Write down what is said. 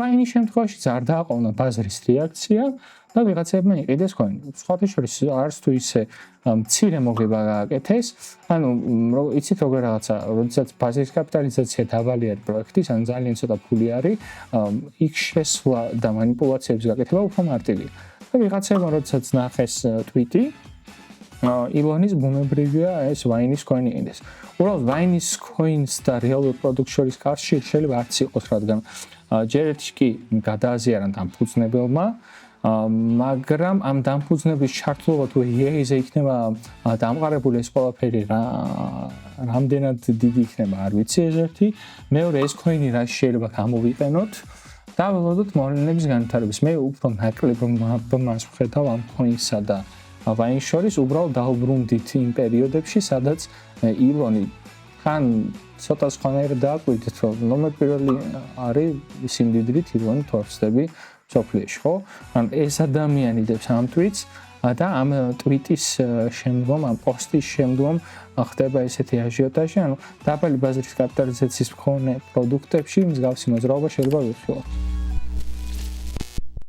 ვაინის შემთხვევაშიც არ დააყოვნა ბაზრის რეაქცია და ვიღაცებმა იყიდეს coin. სხვათა შორის არც თუ ისე მცირე მოგება გააკეთეს, ანუ იცით როგორ რაღაცა, როდესაც ბაზრის კაპიტალიზაცია დაბალი არის პროექტის, ან ძალიან ცოტა ფული არის, იქ შესვლა და манипуляციების გაკეთება უფრო მარტივია. და ვიღაცებმა როდესაც ნახეს tweet-ი ილონის ბუნებრივია ეს ვაინის coin იყიდეს. უბრალოდ ვაინის coins და რეალურ პროდუქტს შორის კავშირი შეიძლება არც იყოს, რადგან ჯერ ერთი კი გადააზიარან დამფუძნებელმა, მაგრამ ამ დამფუძნებლის ჩართულობა თუ EA-ზე იქნება დამყარებული ეს ყველაფერი რამდენად დიდი იქნება არ ვიცი ეს ერთი, მეორე ეს coin-ი რა შეიძლება გამოვიყენოთ და ველოდოთ მოვლენების განვითარებას. მე უფრო ნაკლებ მას ვხედავ ამ coin-სა და ვაინის შორის უბრალოდ დაუბრუნდით იმ პერიოდებში, სადაც ილონი ხან ცოტა სხვანაირად დააკვირდით, რომ ნომერ პირველი არის სიმდიდრით ილონი თორსტები სოფლიოში, ხო? ან ეს ადამიანი დებს ამ tweets და ამ tweet-ის შემდგომ, ამ პოსტის შემდგომ ხდება ესეთი აჟიოტაჟი, ანუ დაბალი ბაზრის კაპიტალიზაციის მქონე პროდუქტებში მსგავსი მოძრაობა შეიძლება ვიხილოთ.